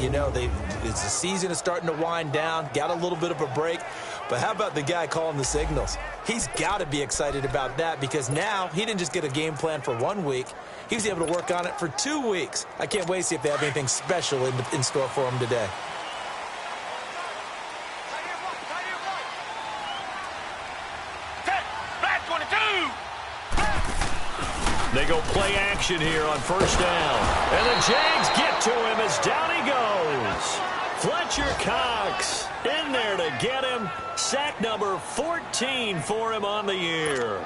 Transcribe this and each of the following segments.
You know, the season is starting to wind down, got a little bit of a break. But how about the guy calling the signals? He's got to be excited about that because now he didn't just get a game plan for 1 week. He was able to work on it for 2 weeks. I can't wait to see if they have anything special in store for him today. They go play action here on first down. And the Jags get to him as down he goes. Fletcher Cox in there to get him. Sack number 14 for him on the year.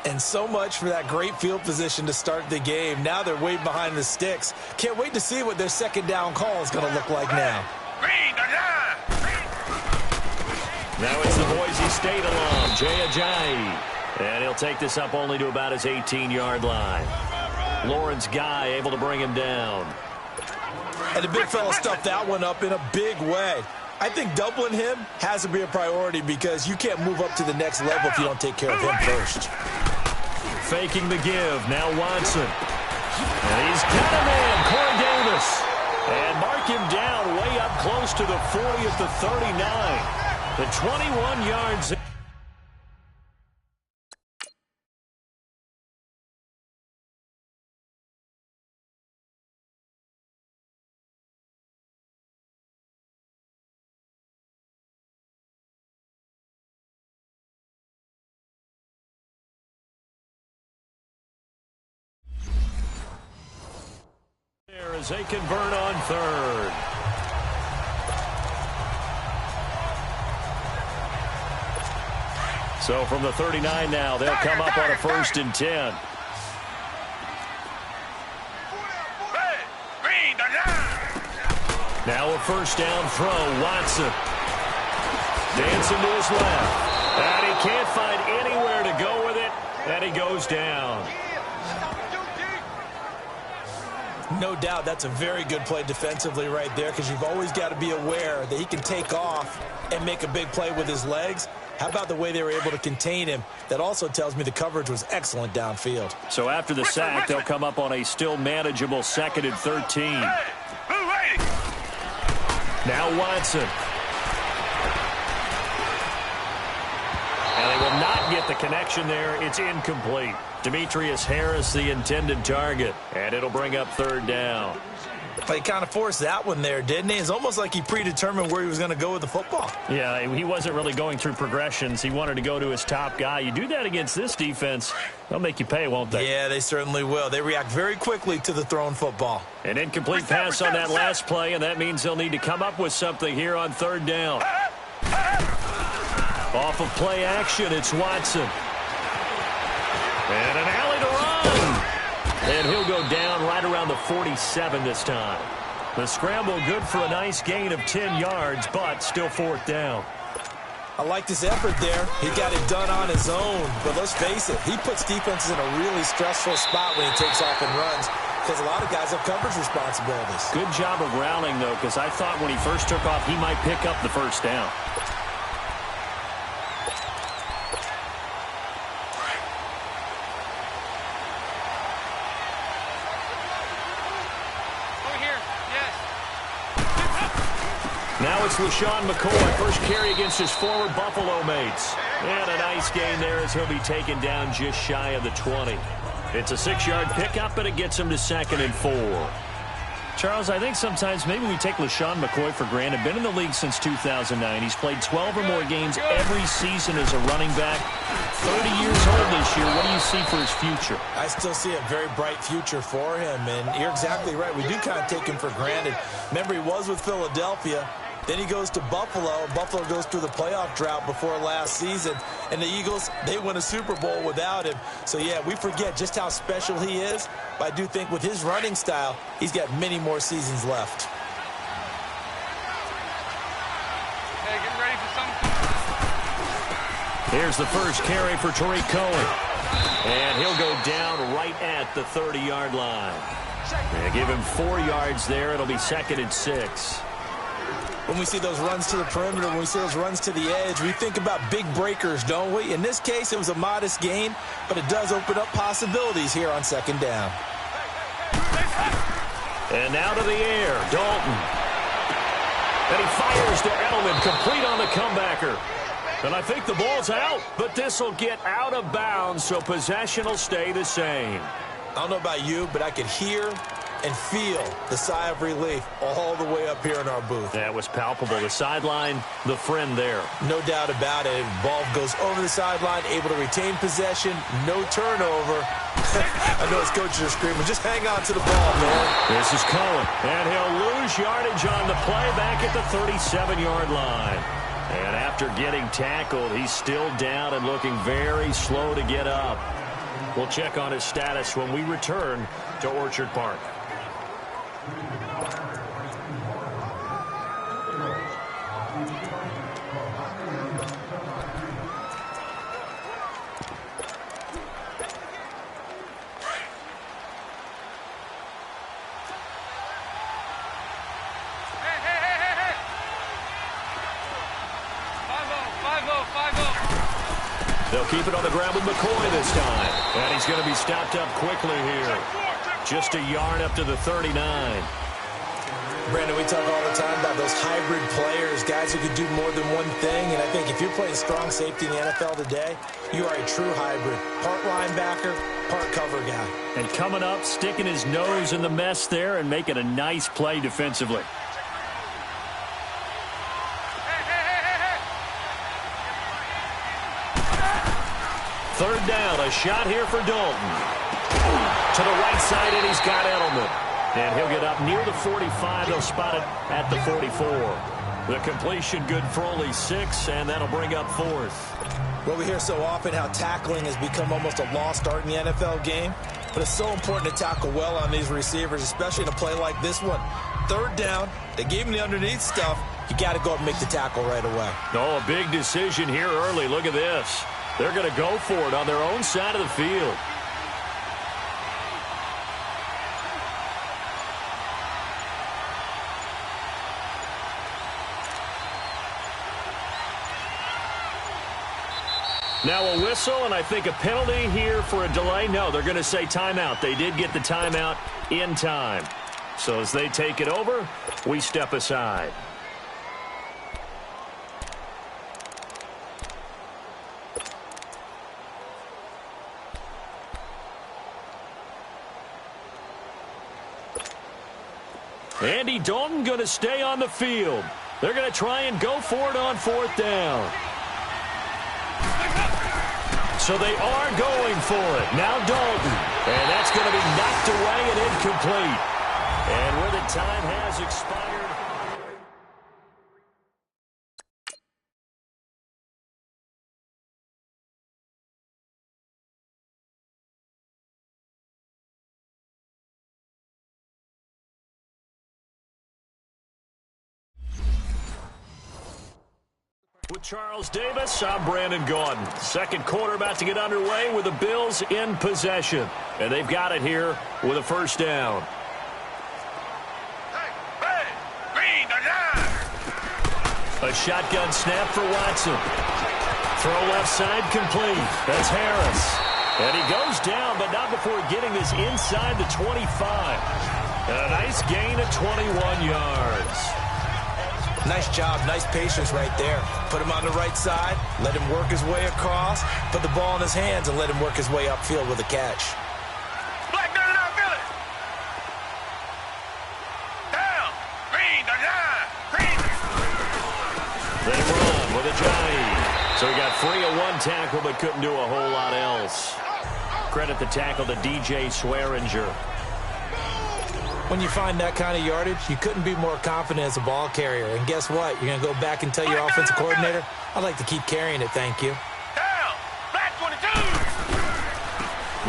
And so much for that great field position to start the game. Now they're way behind the sticks. Can't wait to see what their second down call is going to look like now. Now it's the Boise State alum, Jay Ajayi. And he'll take this up only to about his 18-yard line. Lawrence Guy able to bring him down. And the big fella stuffed that one up in a big way. I think doubling him has to be a priority because you can't move up to the next level if you don't take care of him first. Faking the give. Now Watson. And he's got him in. Corey Davis. And mark him down way up close to the 40 at the 39. The 21 yards. As they convert on third. So from the 39 now, they'll come up on a 1st and 10. Now a first down throw, Watson. Dancing to his left. And he can't find anywhere to go with it, and he goes down. No doubt that's a very good play defensively right there because you've always got to be aware that he can take off and make a big play with his legs. How about the way they were able to contain him? That also tells me the coverage was excellent downfield. So after the sack, they'll come up on a still manageable 2nd and 13. Now Watson. And they will not get the connection there. It's incomplete. Demetrius Harris, the intended target. And it'll bring up 3rd down. But he kind of forced that one there, didn't he? It's almost like he predetermined where he was going to go with the football. Yeah, he wasn't really going through progressions. He wanted to go to his top guy. You do that against this defense, they'll make you pay, won't they? Yeah, they certainly will. They react very quickly to the thrown football. An incomplete pass on that last play, and that means they'll need to come up with something here on 3rd down. Off of play action, it's Watson. And an alley to run. And he'll go down right around the 47 this time. The scramble good for a nice gain of 10 yards, but still 4th down. I like this effort there. He got it done on his own. But let's face it, he puts defenses in a really stressful spot when he takes off and runs because a lot of guys have coverage responsibilities. Good job of rallying, though, because I thought when he first took off, he might pick up the 1st down. Now it's LaShawn McCoy, first carry against his former Buffalo mates. And a nice gain there as he'll be taken down just shy of the 20. It's a 6-yard pickup, and it gets him to 2nd and 4. Charles, I think sometimes maybe we take LaShawn McCoy for granted. Been in the league since 2009. He's played 12 or more games every season as a running back. 30 years old this year. What do you see for his future? I still see a very bright future for him, and you're exactly right. We do kind of take him for granted. Remember, he was with Philadelphia. Then he goes to Buffalo. Buffalo goes through the playoff drought before last season. And the Eagles, they win a Super Bowl without him. So, yeah, we forget just how special he is. But I do think with his running style, he's got many more seasons left. Hey, get ready for something. Here's the first carry for Tariq Cohen. And he'll go down right at the 30-yard line. They give him 4 yards there. It'll be 2nd and 6. When we see those runs to the perimeter, when we see those runs to the edge, we think about big breakers, don't we? In this case, it was a modest gain, but it does open up possibilities here on 2nd down. And now to the air, Dalton. And he fires to Edelman, complete on the comebacker. And I think the ball's out, but this will get out of bounds, so possession will stay the same. I don't know about you, but I could hear and feel the sigh of relief all the way up here in our booth. That was palpable. The sideline, the friend there. No doubt about it. Ball goes over the sideline, able to retain possession, no turnover. I know his coaches are screaming, just hang on to the ball, man. This is Cohen, and he'll lose yardage on the play back at the 37-yard line. And after getting tackled, he's still down and looking very slow to get up. We'll check on his status when we return to Orchard Park. They'll keep it on the ground with McCoy this time. And he's going to be stopped up quickly here. Just a yard up to the 39. Brandon, we talk all the time about those hybrid players, guys who could do more than one thing. And I think if you're playing strong safety in the NFL today, you are a true hybrid. Part linebacker, part cover guy. And coming up, sticking his nose in the mess there and making a nice play defensively. Third down, a shot here for Dalton. To the right side, and he's got Edelman. And he'll get up near the 45. They'll spot it at the 44. The completion good for only 6, and that'll bring up 4th. Well, we hear so often how tackling has become almost a lost art in the NFL game. But it's so important to tackle well on these receivers, especially in a play like this one. Third down, they gave him the underneath stuff. You got to go and make the tackle right away. Oh, a big decision here early. Look at this. They're going to go for it on their own side of the field. Now a whistle, and I think a penalty here for a delay. No, they're going to say timeout. They did get the timeout in time. So as they take it over, we step aside. Andy Dalton going to stay on the field. They're going to try and go for it on 4th down. So they are going for it. Now Dalton. And that's going to be knocked away and incomplete. And where the time has expired. With Charles Davis, I'm Brandon Gaudin. Second quarter about to get underway with the Bills in possession. And they've got it here with a 1st down. A shotgun snap for Watson. Throw left side complete. That's Harris. And he goes down, but not before getting this inside the 25. And a nice gain of 21 yards. Nice job, nice patience right there. Put him on the right side, let him work his way across, put the ball in his hands, and let him work his way upfield with a catch. Black down, Philly. Down. Green, Green. They run with a giant. So he got free of one tackle, but couldn't do a whole lot else. Credit the tackle to DJ Swearinger. When you find that kind of yardage, you couldn't be more confident as a ball carrier. And guess what? You're going to go back and tell your offensive coordinator, I'd like to keep carrying it, thank you. Down. Black 22.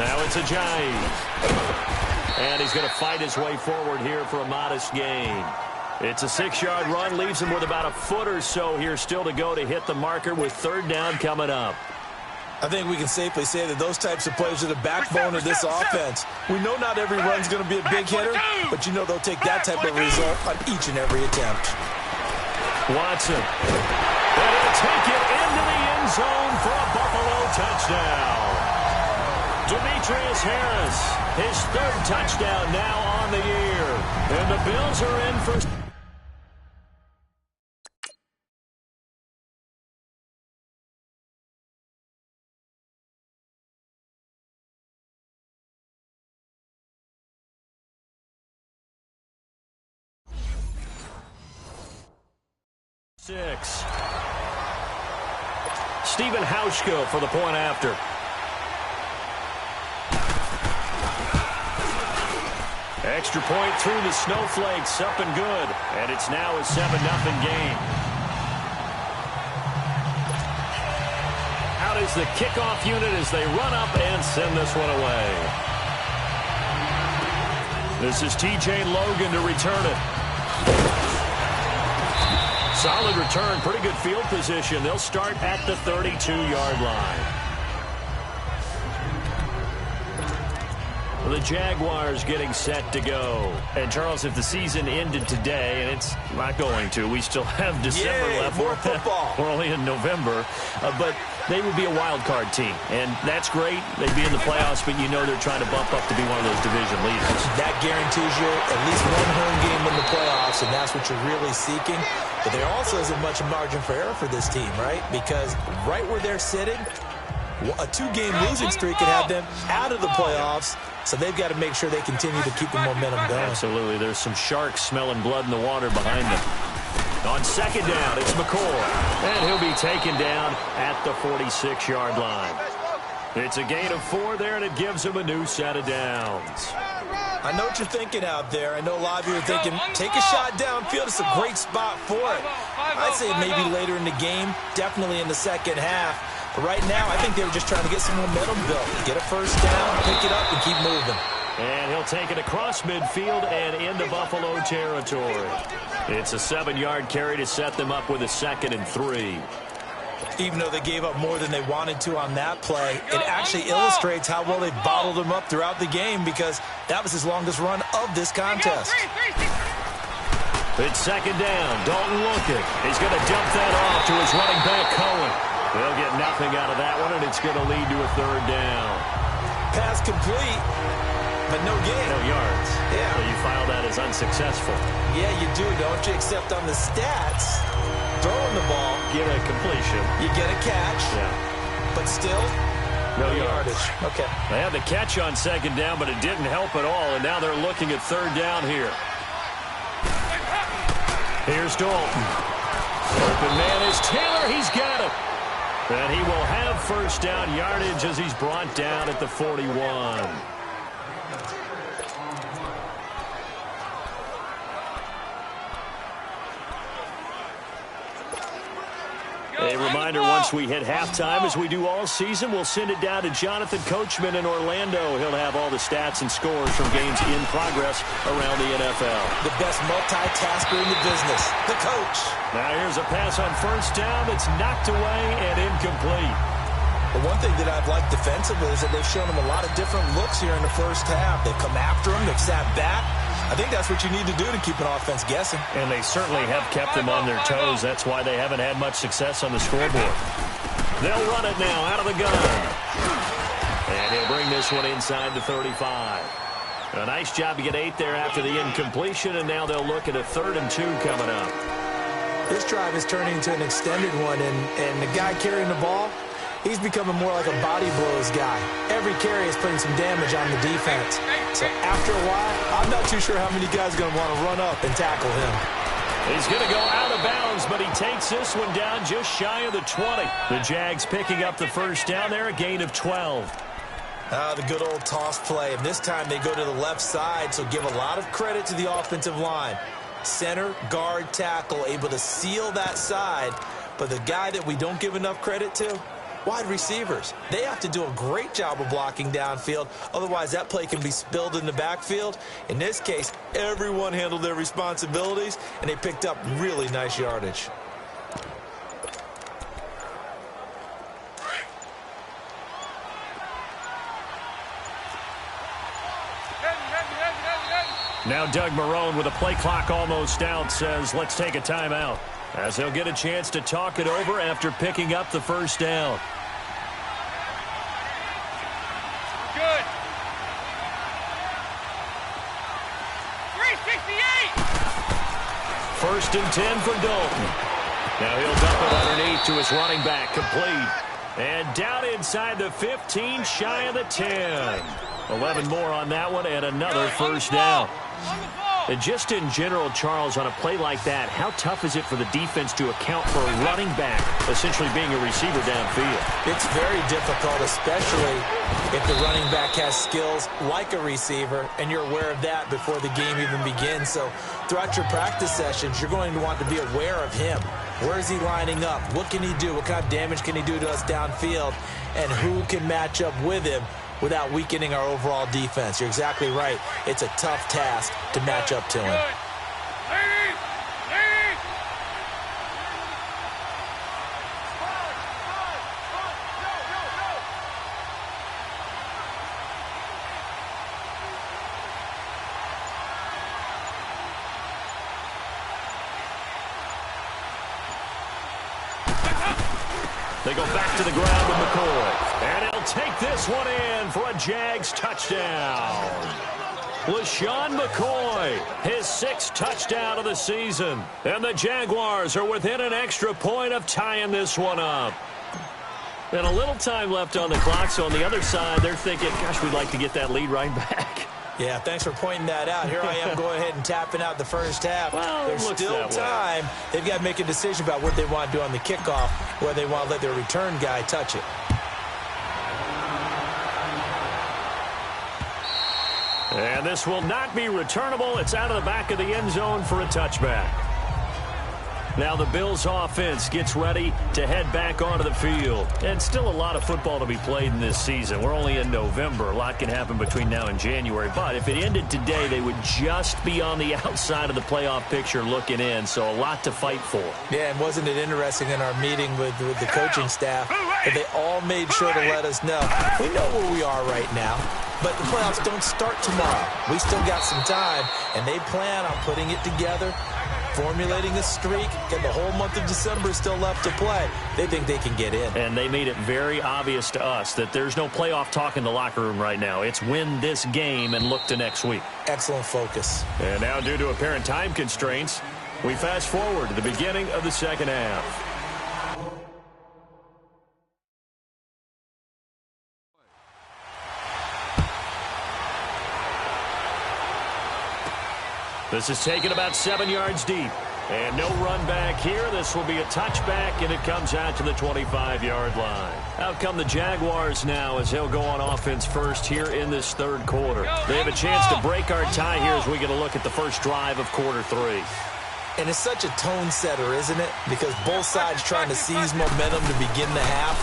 Now it's a giant. And he's going to fight his way forward here for a modest gain. It's a 6-yard run, leaves him with about a foot or so here still to go to hit the marker with 3rd down coming up. I think we can safely say that those types of plays are the backbone of this offense. We know not every run's going to be a big hitter, but you know they'll take that type of result on each and every attempt. Watson. And he'll take it into the end zone for a Buffalo touchdown. Demetrius Harris, his 3rd touchdown now on the year. And the Bills are in for 6. Stephen Hauschko for the point after. Extra point through the snowflakes, up and good. And it's now a 7-0 game. Out is the kickoff unit as they run up and send this one away. This is TJ Logan to return it. Solid return, pretty good field position. They'll start at the 32-yard line. The Jaguars getting set to go. And, Charles, if the season ended today, and it's not going to, we still have December left. More football. We're only in November. But they would be a wild card team. And that's great. They'd be in the playoffs, but you know they're trying to bump up to be one of those division leaders. That guarantees you at least one home game in the playoffs, and that's what you're really seeking. But there also isn't much margin for error for this team, right? Because right where they're sitting, a 2-game losing streak could have them out of the playoffs. So they've got to make sure they continue to keep the momentum going. Absolutely. There's some sharks smelling blood in the water behind them. On second down, it's McCoy. And he'll be taken down at the 46-yard line. It's a gain of 4 there, and it gives him a new set of downs. I know what you're thinking out there. I know a lot of you are thinking, take a shot downfield. It's a great spot for it. I'd say maybe later in the game, definitely in the second half. But right now, I think they were just trying to get some momentum built. Get a first down, pick it up, and keep moving. And he'll take it across midfield and into Buffalo territory. It's a 7-yard carry to set them up with a 2nd and 3. Even though they gave up more than they wanted to on that play, it actually illustrates how well they bottled them up throughout the game because that was his longest run of this contest. It's second down. Dalton Lockett. He's going to dump that off to his running back, Cohen. They'll get nothing out of that one, and it's going to lead to a 3rd down. Pass complete, but no gain. No yards. Yeah. So you file that as unsuccessful. Yeah, you do, don't you? Except on the stats, throwing the ball, Get a completion. you get a catch, Yeah. but still, No yardage. Okay. They had the catch on second down, but it didn't help at all, and now they're looking at 3rd down here. Here's Dalton. Open man is Taylor. He's got it. And he will have first down yardage as he's brought down at the 41. A reminder, once we hit halftime, as we do all season, we'll send it down to Jonathan Coachman in Orlando. He'll have all the stats and scores from games in progress around the NFL. The best multitasker in the business, the coach. Now here's a pass on first down that's knocked away and incomplete. The one thing that I've liked defensively is that they've shown him a lot of different looks here in the first half. They've come after him. They've sat back. I think that's what you need to do to keep an offense guessing. And they certainly have kept them on their toes. That's why they haven't had much success on the scoreboard. They'll run it now out of the gun. And he'll bring this one inside the 35. A nice job to get 8 there after the incompletion, and now they'll look at a 3rd and 2 coming up. This drive is turning into an extended one, and the guy carrying the ball, he's becoming more like a body blows guy. Every carry is putting some damage on the defense. So after a while, I'm not too sure how many guys are going to want to run up and tackle him. He's going to go out of bounds, but he takes this one down just shy of the 20. The Jags picking up the first down there, a gain of 12. The good old toss play, and this time they go to the left side, so give a lot of credit to the offensive line. Center, guard, tackle, able to seal that side, but the guy that we don't give enough credit to, wide receivers. They have to do a great job of blocking downfield. Otherwise, that play can be spilled in the backfield. In this case, everyone handled their responsibilities, and they picked up really nice yardage. Now Doug Marrone, with a play clock almost out, says let's take a timeout, as he'll get a chance to talk it over after picking up the first down. Good. 368. 1st and 10 for Dalton. Now he'll dump it underneath to his running back, complete. And down inside the 15, shy of the 10. 11 more on that one, and another first down. On the ball. And just in general, Charles, on a play like that, how tough is it for the defense to account for a running back essentially being a receiver downfield? It's very difficult, especially if the running back has skills like a receiver, and you're aware of that before the game even begins. So throughout your practice sessions, you're going to want to be aware of him. Where is he lining up? What can he do? What kind of damage can he do to us downfield? And who can match up with him without weakening our overall defense? You're exactly right. It's a tough task to match up to him. They go back to the ground with McCoy. And he'll take this one in for a Jags touchdown. LaShawn McCoy, his 6th touchdown of the season. And the Jaguars are within an extra point of tying this one up. And a little time left on the clock, so on the other side, they're thinking, gosh, we'd like to get that lead right back. Yeah, thanks for pointing that out. Here I am going ahead and tapping out the first half. Well, there's still time. They've got to make a decision about what they want to do on the kickoff, whether they want to let their return guy touch it. And this will not be returnable. It's out of the back of the end zone for a touchback. Now the Bills offense gets ready to head back onto the field. And still a lot of football to be played in this season. We're only in November. A lot can happen between now and January. But if it ended today, they would just be on the outside of the playoff picture looking in. So a lot to fight for. Yeah, and wasn't it interesting in our meeting with the coaching staff that they all made sure to let us know, we know where we are right now, but the playoffs don't start tomorrow. We still got some time, and they plan on putting it together, formulating a streak, and the whole month of December is still left to play. They think they can get in. And they made it very obvious to us that there's no playoff talk in the locker room right now. It's win this game and look to next week. Excellent focus. And now, due to apparent time constraints, we fast forward to the beginning of the second half. This is taken about 7 yards deep. And no run back here. This will be a touchback, and it comes out to the 25-yard line. Out come the Jaguars now as they'll go on offense first here in this third quarter. They have a chance to break our tie here as we get a look at the first drive of quarter 3. And it's such a tone setter, isn't it? Because both sides trying to seize momentum to begin the half.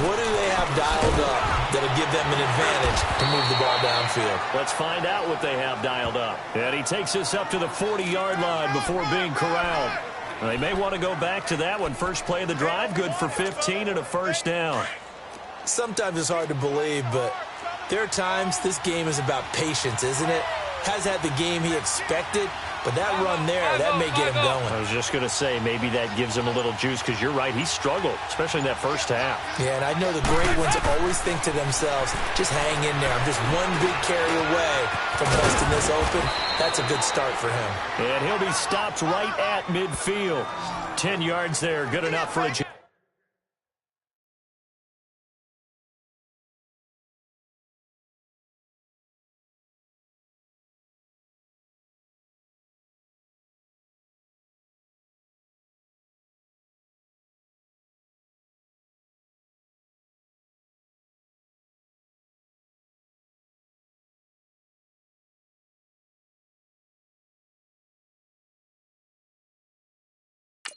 What do they have dialed up that'll give them an advantage to move the ball downfield? Let's find out what they have dialed up. And he takes us up to the 40-yard line before being corralled. They may want to go back to that one. First play of the drive, good for 15 and a first down. Sometimes it's hard to believe, but there are times this game is about patience, isn't it? Has had the game he expected, but that run there, that may get him going. I was just going to say, maybe that gives him a little juice, because you're right, he struggled, especially in that first half. Yeah, and I know the great ones always think to themselves, just hang in there. I'm just one big carry away from busting this open. That's a good start for him. And he'll be stopped right at midfield. 10 yards there, good enough for a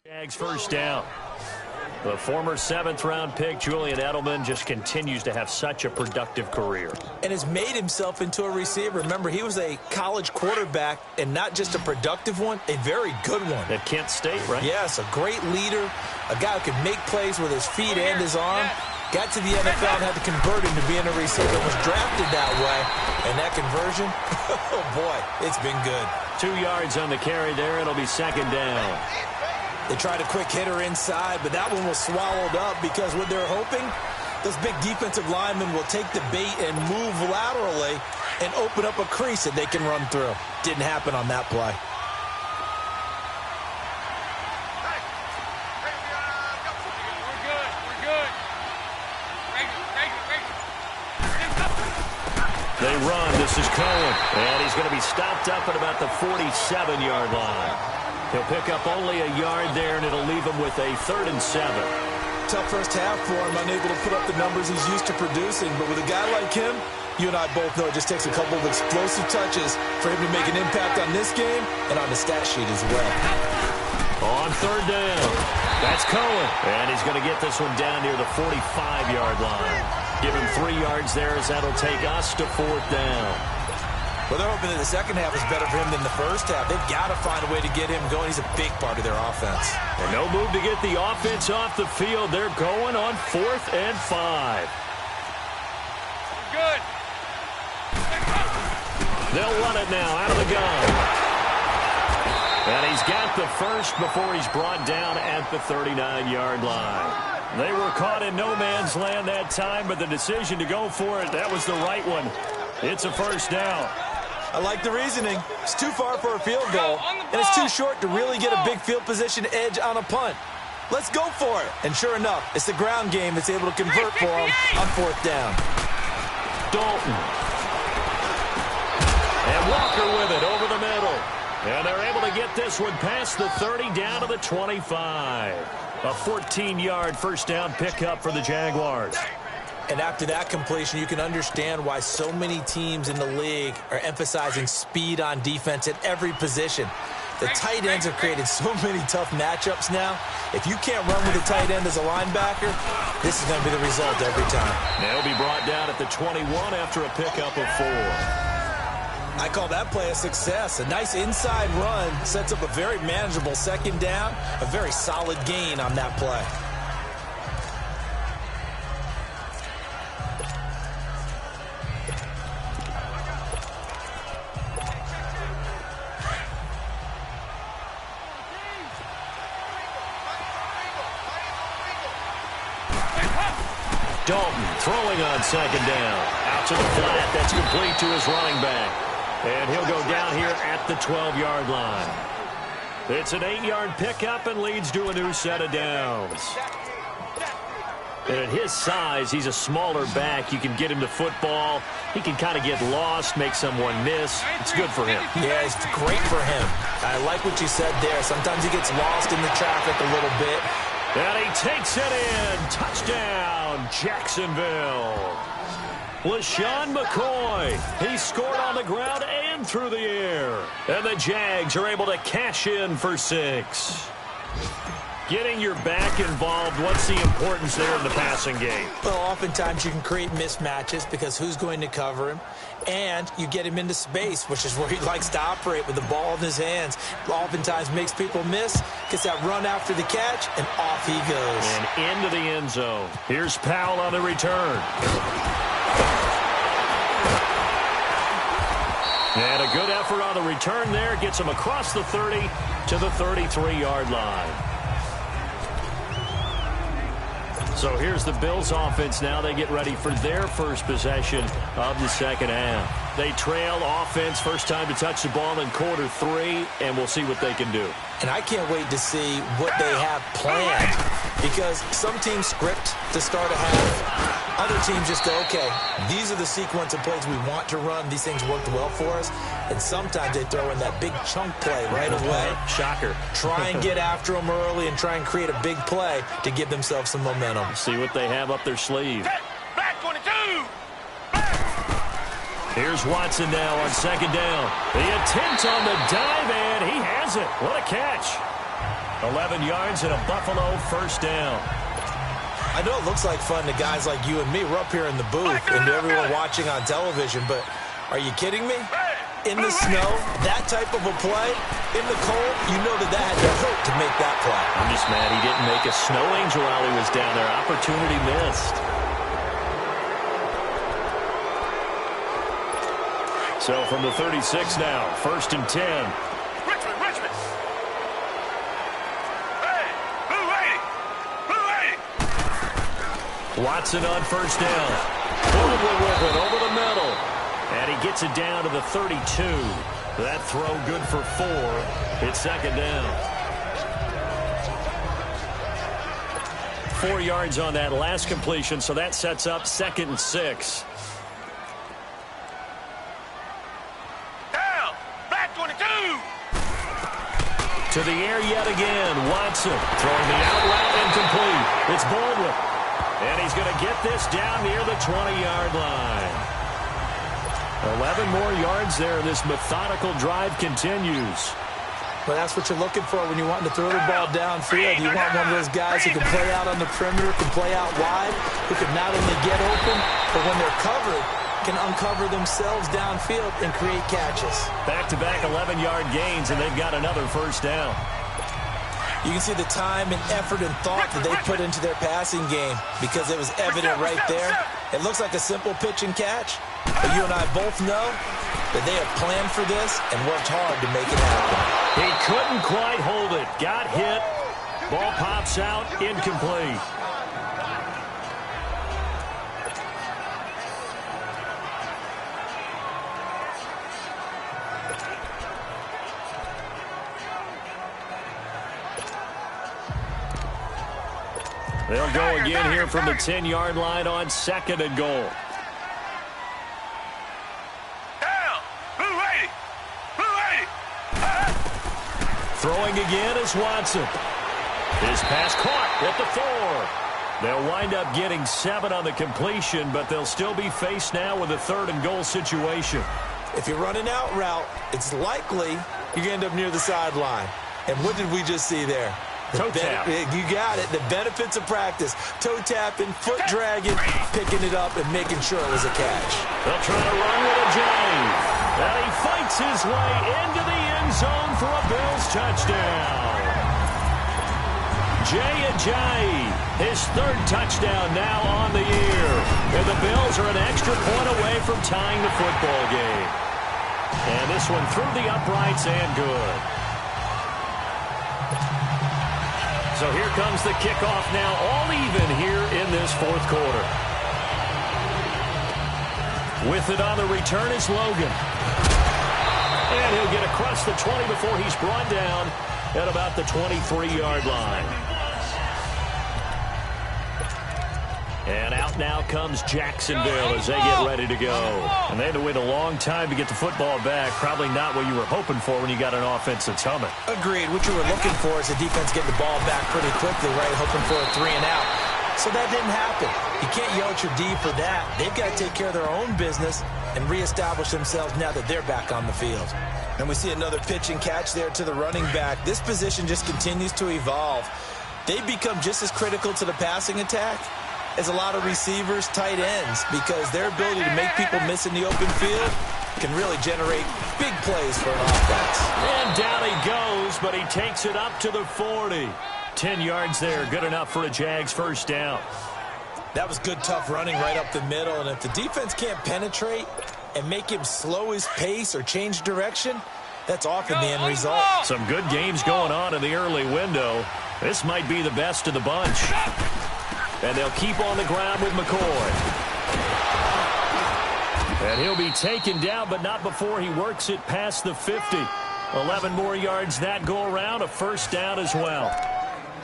Jags first down. The former 7th-round pick, Julian Edelman, just continues to have such a productive career. And has made himself into a receiver. Remember, he was a college quarterback, and not just a productive one, a very good one. At Kent State, right? Yes, a great leader, a guy who can make plays with his feet and his arm. Got to the NFL and had to convert him to being a receiver. Was drafted that way, and that conversion, oh boy, it's been good. 2 yards on the carry there. It'll be second down. They tried a quick hitter inside, but that one was swallowed up because what they're hoping, those big defensive linemen will take the bait and move laterally and open up a crease that they can run through. Didn't happen on that play. They run to This is Cohen, and he's going to be stopped up at about the 47-yard line. He'll pick up only a yard there, and it'll leave him with a 3rd and 7. Tough first half for him, unable to put up the numbers he's used to producing. But with a guy like him, you and I both know it just takes a couple of explosive touches for him to make an impact on this game and on the stat sheet as well. On 3rd down, that's Cohen, and he's going to get this one down near the 45-yard line. Give him 3 yards there as that'll take us to 4th down. Well, they're hoping that the second half is better for him than the first half. They've got to find a way to get him going. He's a big part of their offense. And no move to get the offense off the field. They're going on 4th and 5. Good. They'll run it now out of the gun. And he's got the first before he's brought down at the 39-yard line. They were caught in no man's land that time, but the decision to go for it, that was the right one. It's a first down. I like the reasoning. It's too far for a field goal, and it's too short to really get a big field position edge on a punt. Let's go for it. And sure enough, it's the ground game that's able to convert for him on 4th down. Dalton. And Walker with it over the middle. And they're able to get this one past the 30 down to the 25. A 14-yard first down pickup for the Jaguars. And after that completion, you can understand why so many teams in the league are emphasizing speed on defense at every position. The tight ends have created so many tough matchups now. If you can't run with a tight end as a linebacker, this is going to be the result every time. They'll be brought down at the 21 after a pickup of 4. I call that play a success. A nice inside run sets up a very manageable second down, a very solid gain on that play. Dalton throwing on second down. Out to the flat. That's complete to his running back. And he'll go down here at the 12-yard line. It's an 8-yard pickup and leads to a new set of downs. And at his size, he's a smaller back. You can get him to football. He can kind of get lost, make someone miss. It's good for him. Yeah, it's great for him. I like what you said there. Sometimes he gets lost in the traffic a little bit. And he takes it in. Touchdown, Jacksonville. LaShawn McCoy. He scored on the ground and through the air. And the Jags are able to cash in for 6. Getting your back involved, what's the importance there in the passing game? Well, oftentimes you can create mismatches because who's going to cover him? And you get him into space, which is where he likes to operate with the ball in his hands. Oftentimes makes people miss, gets that run after the catch, and off he goes. And into the end zone. Here's Powell on the return. And a good effort on the return there. Gets him across the 30 to the 33-yard line. So here's the Bills offense now. They get ready for their first possession of the second half. They trail offense, first time to touch the ball in quarter 3, and we'll see what they can do. And I can't wait to see what they have planned, because some teams script to start a half. Other teams just go, okay, these are the sequence of plays we want to run. These things worked well for us. And sometimes they throw in that big chunk play right away. Shocker. Try and get after them early and try and create a big play to give themselves some momentum. See what they have up their sleeve. Back 22. Here's Watson now on second down. The attempt on the dive, and he has it. What a catch. 11 yards and a Buffalo first down. I know it looks like fun to guys like you and me. We're up here in the booth and to everyone watching on television, but are you kidding me? In the snow, that type of a play, in the cold, you know that had to hurt to make that play. I'm just mad he didn't make a snow angel while he was down there. Opportunity missed. So from the 36 now, 1st and 10. Richmond. Hey, who ready? Watson on first down. Baldwin with it over the middle. And he gets it down to the 32. That throw good for 4. It's second down. 4 yards on that last completion, so that sets up 2nd and 6. To the air yet again. Watson throwing the out route incomplete. It's Baldwin. And he's going to get this down near the 20-yard line. 11 more yards there. This methodical drive continues. Well, that's what you're looking for when you're wanting to throw the ball downfield. You want one of those guys who can play out on the perimeter, can play out wide, who can not only get open, but when they're covered, can uncover themselves downfield and create catches. Back-to-back 11-yard gains, and they've got another first down. You can see the time and effort and thought that they put into their passing game because it was evident right there. It looks like a simple pitch and catch, but you and I both know that they have planned for this and worked hard to make it happen. He couldn't quite hold it. Got hit. Ball pops out. Incomplete. They'll go again here from the 10-yard line on 2nd and goal. Throwing again is Watson. His pass caught at the 4. They'll wind up getting 7 on the completion, but they'll still be faced now with a 3rd and goal situation. If you're running out route, it's likely you're going to end up near the sideline. And what did we just see there? Toe tap. You got it. The benefits of practice. Toe tapping, foot dragging, picking it up, and making sure it was a catch. They'll try to run with a J. And he fights his way into the end zone for a Bills touchdown. Jay Ajayi, his 3rd touchdown now on the year. And the Bills are an extra point away from tying the football game. And this one through the uprights and good. So here comes the kickoff now, all even here in this 4th quarter. With it on the return is Logan. And he'll get across the 20 before he's brought down at about the 23-yard line. And out now comes Jacksonville as they get ready to go. And they had to wait a long time to get the football back. Probably not what you were hoping for when you got an offense that's humming. Agreed. What you were looking for is the defense getting the ball back pretty quickly, right? Hoping for a 3 and out. So that didn't happen. You can't yell at your D for that. They've got to take care of their own business and reestablish themselves now that they're back on the field. And we see another pitch and catch there to the running back. This position just continues to evolve. They've become just as critical to the passing attack as a lot of receivers, tight ends, because their ability to make people miss in the open field can really generate big plays for an offense. And down he goes, but he takes it up to the 40. 10 yards there, good enough for a Jags first down. That was good, tough running right up the middle, and if the defense can't penetrate and make him slow his pace or change direction, that's often the end result. Some good games going on in the early window. This might be the best of the bunch. And they'll keep on the ground with McCoy. And he'll be taken down, but not before he works it past the 50. 11 more yards that go around, a first down as well.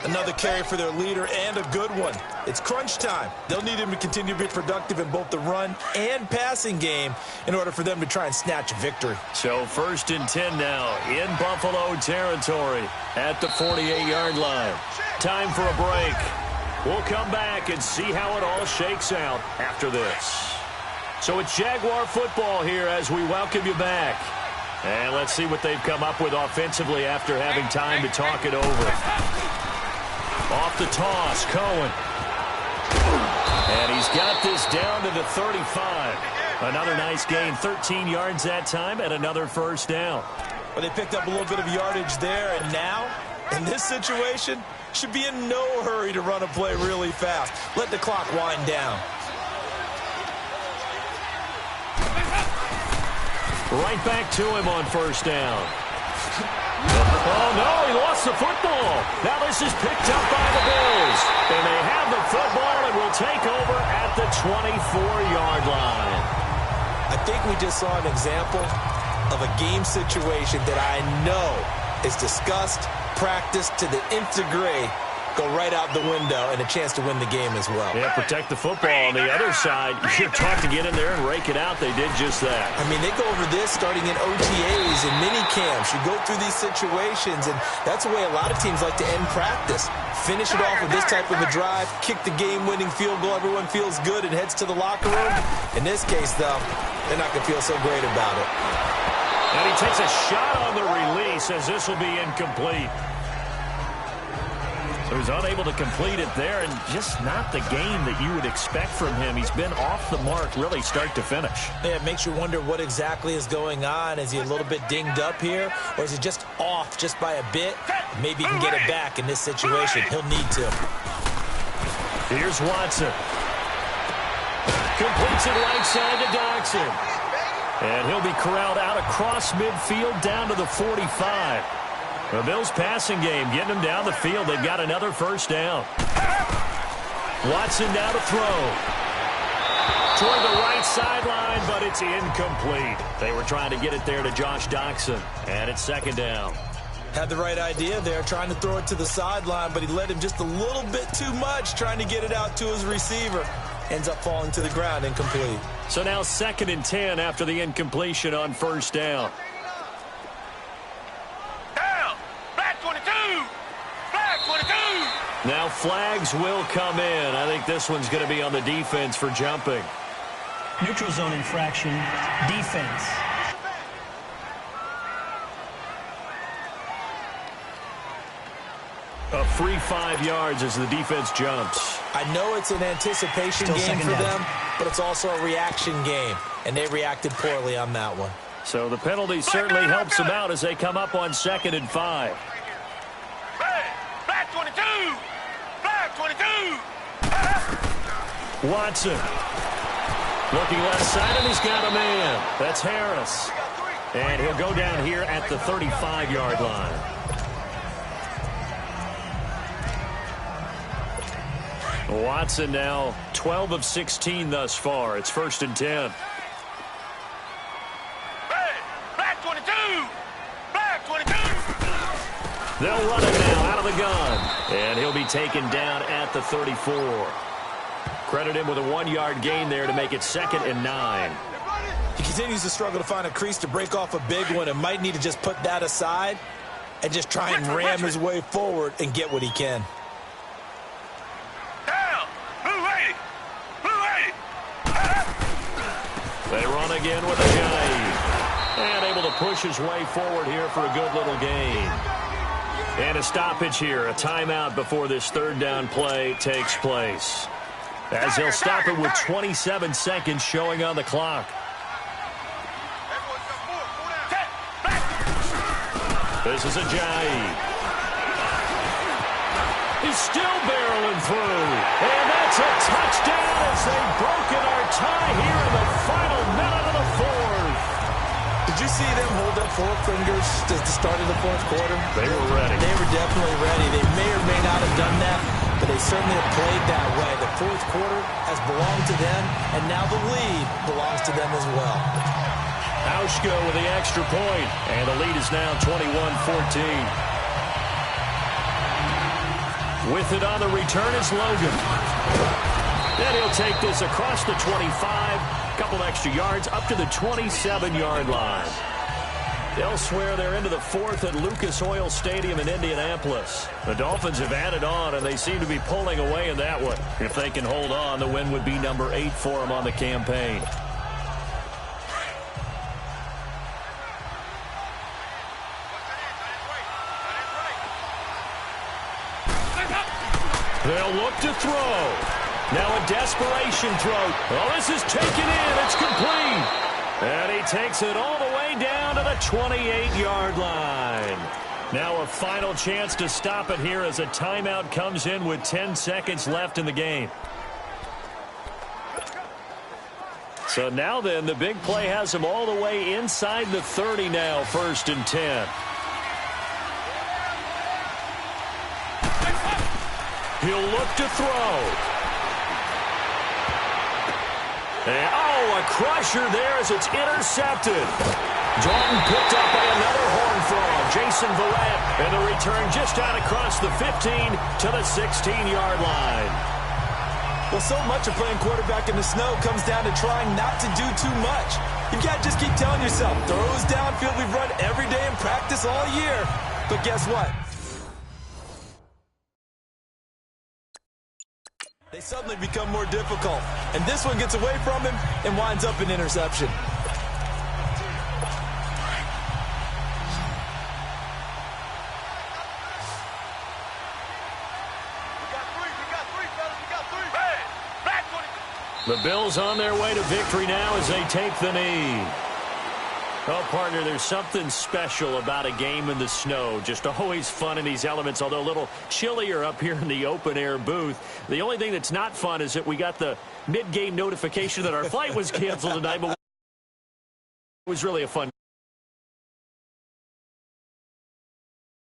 Another carry for their leader and a good one. It's crunch time. They'll need him to continue to be productive in both the run and passing game in order for them to try and snatch a victory. So 1st and 10 now in Buffalo territory at the 48-yard line. Time for a break. We'll come back and see how it all shakes out after this. So it's Jaguar football here as we welcome you back. And let's see what they've come up with offensively after having time to talk it over. Off the toss, Cohen. And he's got this down to the 35. Another nice gain, 13 yards that time, and another first down. Well, they picked up a little bit of yardage there, and now, in this situation, should be in no hurry to run a play really fast. Let the clock wind down. Right back to him on first down. Oh, no, he lost the football. Now this is picked up by the Bills. And they have the football and will take over at the 24-yard line. I think we just saw an example of a game situation that I know is discussed, practiced to the nth degree go right out the window and a chance to win the game as well. Yeah, protect the football. On the other side, you're taught to get in there and rake it out. They did just that. I mean, they go over this starting in OTAs and mini camps. You go through these situations, and that's the way a lot of teams like to end practice. Finish it off with this type of a drive, kick the game-winning field goal. Everyone feels good and heads to the locker room. In this case, though, they're not going to feel so great about it. And he takes a shot on the release as this will be incomplete. So he's unable to complete it there, and just not the game that you would expect from him. He's been off the mark really start to finish. Yeah, it makes you wonder what exactly is going on. Is he a little bit dinged up here, or is he just off just by a bit? Maybe he can get it back in this situation. He'll need to. Here's Watson. Completes it right side to Doxson. And he'll be corralled out across midfield down to the 45. The Bills' passing game getting them down the field. They've got another first down. Watson now to throw. Toward the right sideline, but it's incomplete. They were trying to get it there to Josh Doxson. And it's second down. Had the right idea there, trying to throw it to the sideline, but he led him just a little bit too much, trying to get it out to his receiver. Ends up falling to the ground, incomplete. So now 2nd and 10 after the incompletion on first down. Now flags will come in. I think this one's going to be on the defense for jumping. Neutral zone infraction, defense. A free 5 yards as the defense jumps. I know it's an anticipation game for them, but it's also a reaction game, and they reacted poorly on that one. So the penalty certainly helps them out as they come up on 2nd and 5. Flag 22! Flag 22! Watson. Looking left side, and he's got a man. That's Harris. And he'll go down here at the 35-yard line. Watson now 12 of 16 thus far. It's 1st and 10. Flag 22! Flag 22! They'll run it now out of the gun. And he'll be taken down at the 34. Credit him with a 1-yard gain there to make it 2nd and 9. He continues to struggle to find a crease to break off a big one and might need to just put that aside and just try and ram his way forward and get what he can. They run again with a jive. And able to push his way forward here for a good little gain. And a stoppage here, a timeout before this 3rd down play takes place. As they'll stop it with 27 seconds showing on the clock. This is a jive. He's still barreling through. And that's a touchdown as they've broken our tie here in the final minute of the 4th. Did you see them hold up 4 fingers at the start of the 4th quarter? They were ready. They were definitely ready. They may or may not have done that, but they certainly have played that way. The 4th quarter has belonged to them, and now the lead belongs to them as well. Auschko with the extra point, and the lead is now 21-14. With it on the return is Logan. Then he'll take this across the 25, a couple extra yards up to the 27-yard line. Elsewhere, they're into the 4th at Lucas Oil Stadium in Indianapolis. The Dolphins have added on, and they seem to be pulling away in that one. If they can hold on, the win would be number 8 for them on the campaign. They'll look to throw. Now a desperation throw. Oh, this is taken in. It's complete. And he takes it all the way down to the 28-yard line. Now a final chance to stop it here as a timeout comes in with 10 seconds left in the game. So now then, the big play has him all the way inside the 30 now, 1st and 10. He'll look to throw. And, oh, a crusher there as it's intercepted. Jordan picked up by another Horn Frog. Jason Verrett, and the return just out across the 15 to the 16-yard line. Well, so much of playing quarterback in the snow comes down to trying not to do too much. You've got to just keep telling yourself, throws downfield we've run every day in practice all year. But guess what? They suddenly become more difficult. And this one gets away from him and winds up an interception. The Bills on their way to victory now as they take the knee. Oh, partner, there's something special about a game in the snow. Just always fun in these elements, although a little chillier up here in the open-air booth. The only thing that's not fun is that we got the mid-game notification that our flight was canceled tonight, but it was really a fun